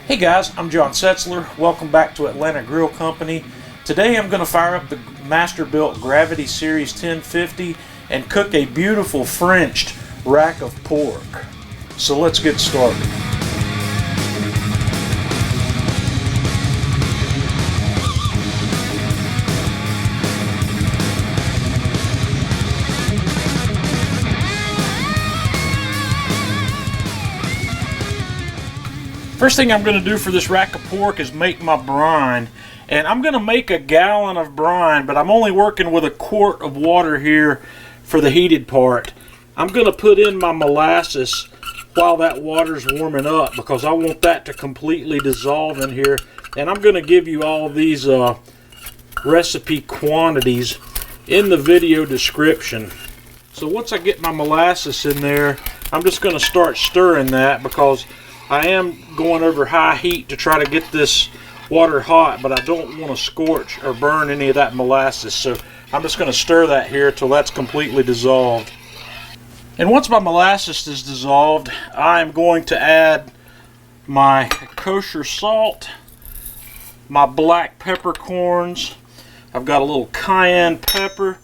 Hey guys, I'm John Setzler. Welcome back to Atlanta Grill Company. Today I'm going to fire up the Masterbuilt Gravity Series 1050 and cook a beautiful Frenched rack of pork. So let's get started. First thing I'm going to do for this rack of pork is make my brine. And I'm going to make a gallon of brine, but I'm only working with a quart of water here for the heated part. I'm going to put in my molasses while that water's warming up because I want that to completely dissolve in here. And I'm going to give you all these recipe quantities in the video description. So once I get my molasses in there, I'm just going to start stirring that because I am going over high heat to try to get this water hot, but I don't want to scorch or burn any of that molasses. So I'm just going to stir that here till that's completely dissolved. And once my molasses is dissolved, I am going to add my kosher salt, my black peppercorns. I've got a little cayenne pepper.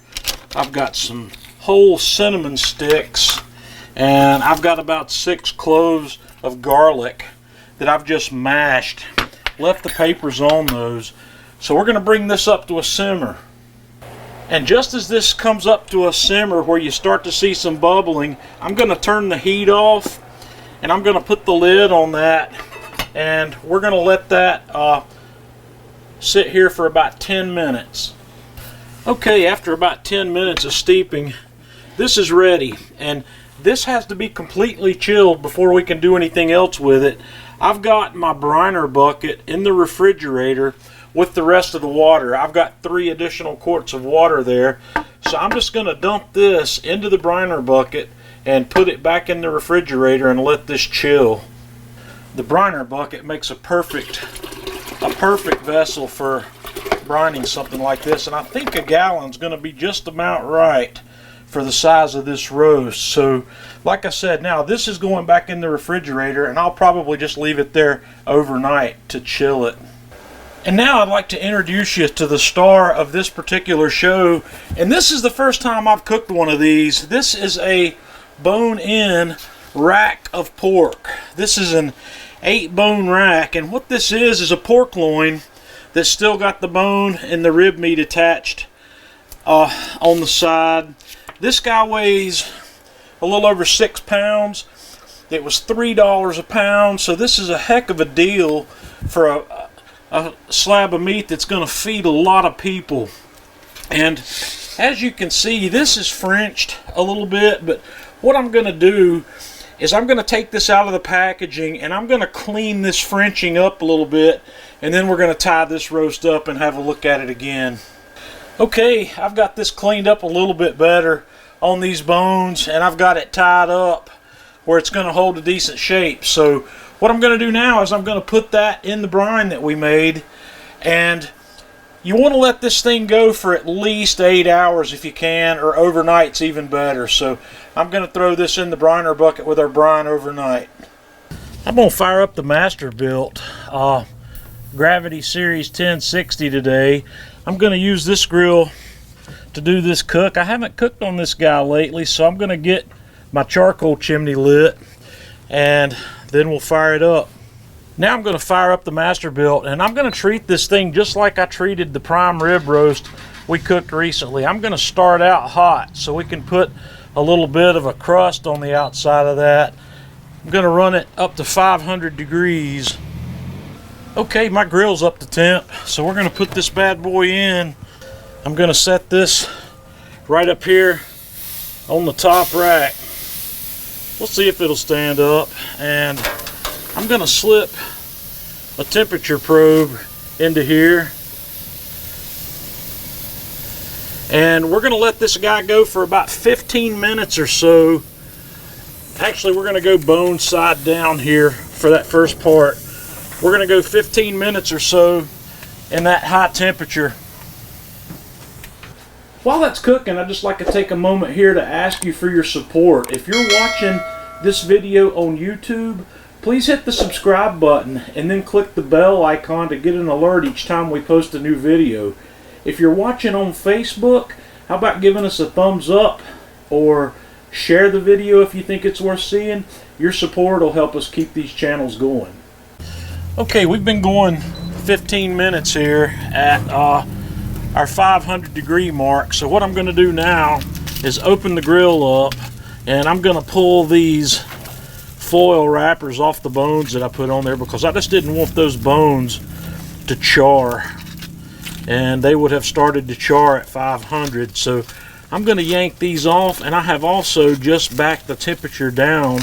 I've got some whole cinnamon sticks, and I've got about 6 cloves of garlic that I've just mashed. Left the papers on those. So we're going to bring this up to a simmer. And just as this comes up to a simmer where you start to see some bubbling, I'm going to turn the heat off and I'm going to put the lid on that, and we're going to let that sit here for about 10 minutes. Okay, after about 10 minutes of steeping, this is ready, and this has to be completely chilled before we can do anything else with it. I've got my briner bucket in the refrigerator with the rest of the water. I've got 3 additional quarts of water there. So I'm just going to dump this into the briner bucket and put it back in the refrigerator and let this chill. The briner bucket makes a perfect vessel for brining something like this. And I think a gallon's going to be just about right for the size of this roast. So like I said, now this is going back in the refrigerator, and I'll probably just leave it there overnight to chill it. And now I'd like to introduce you to the star of this particular show, and this is the first time I've cooked one of these. This is a bone-in rack of pork. This is an 8-bone rack, and what this is a pork loin that's still got the bone and the rib meat attached on the side. This guy weighs a little over 6 pounds. It was $3 a pound, so this is a heck of a deal for a slab of meat that's going to feed a lot of people. And as you can see, this is Frenched a little bit, but what I'm going to do is I'm going to take this out of the packaging and I'm going to clean this Frenching up a little bit, and then we're going to tie this roast up and have a look at it again. Okay, I've got this cleaned up a little bit better on these bones, and I've got it tied up where it's going to hold a decent shape. So what I'm going to do now is I'm going to put that in the brine that we made, and you want to let this thing go for at least 8 hours if you can, or overnight's even better. So I'm going to throw this in the briner bucket with our brine overnight. I'm going to fire up the Masterbuilt Gravity Series 1060 today. I'm going to use this grill to do this cook. I haven't cooked on this guy lately, so I'm going to get my charcoal chimney lit and then we'll fire it up. Now I'm going to fire up the Masterbuilt, and I'm going to treat this thing just like I treated the prime rib roast we cooked recently. I'm going to start out hot so we can put a little bit of a crust on the outside of that. I'm going to run it up to 500 degrees. Okay, my grill's up to temp, so we're going to put this bad boy in. I'm going to set this right up here on the top rack. We'll see if it'll stand up, and I'm going to slip a temperature probe into here, and we're going to let this guy go for about 15 minutes or so. Actually, we're going to go bone side down here for that first part. We're going to go 15 minutes or so in that high temperature. While that's cooking, I'd just like to take a moment here to ask you for your support. If you're watching this video on YouTube, please hit the subscribe button and then click the bell icon to get an alert each time we post a new video. If you're watching on Facebook, how about giving us a thumbs up or share the video if you think it's worth seeing? Your support will help us keep these channels going. Okay, we've been going 15 minutes here at our 500 degree mark. So what I'm going to do now is open the grill up, and I'm going to pull these foil wrappers off the bones that I put on there, because I just didn't want those bones to char, and they would have started to char at 500. So I'm going to yank these off, and I have also just backed the temperature down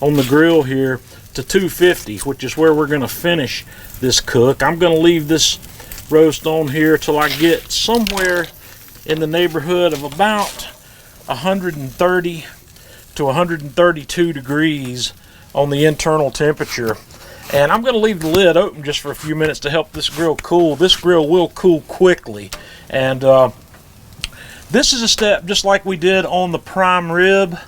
on the grill here to 250, which is where we're going to finish this cook. I'm going to leave this roast on here till I get somewhere in the neighborhood of about 130 to 132 degrees on the internal temperature. And I'm going to leave the lid open just for a few minutes to help this grill cool. This grill will cool quickly, and this is a step just like we did on the prime rib.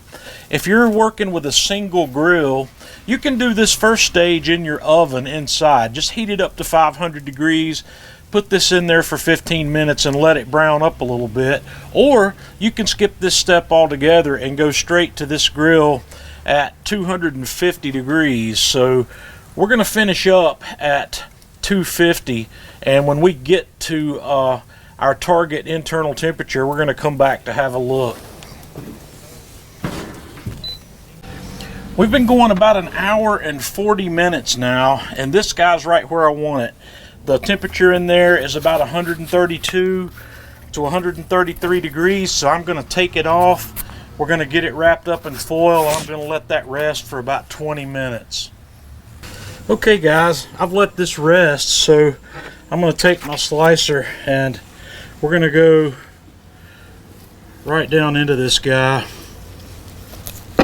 If you're working with a single grill, you can do this first stage in your oven inside. Just heat it up to 500 degrees, put this in there for 15 minutes and let it brown up a little bit. Or you can skip this step altogether and go straight to this grill at 250 degrees. So we're going to finish up at 250, and when we get to our target internal temperature, we're going to come back to have a look. We've been going about an hour and 40 minutes now, and this guy's right where I want it. The temperature in there is about 132 to 133 degrees, so I'm going to take it off. We're going to get it wrapped up in foil, and I'm going to let that rest for about 20 minutes. Okay guys, I've let this rest, so I'm going to take my slicer and we're going to go right down into this guy. I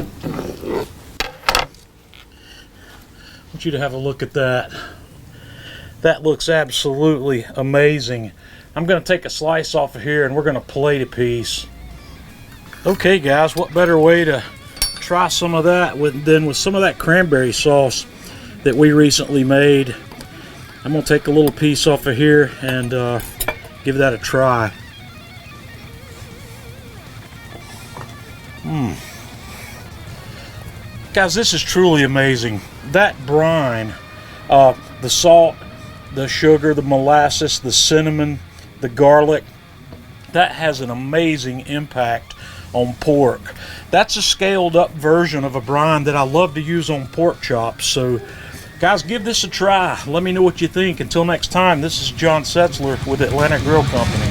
want you to have a look at that. That looks absolutely amazing. I'm going to take a slice off of here and we're going to plate a piece. Okay guys, what better way to try some of that than with some of that cranberry sauce that we recently made. I'm going to take a little piece off of here and give that a try. Guys, this is truly amazing. That brine, the salt, the sugar, the molasses, the cinnamon, the garlic, that has an amazing impact on pork. That's a scaled up version of a brine that I love to use on pork chops. So guys, give this a try. Let me know what you think. Until next time, this is John Setzler with Atlanta Grill Company.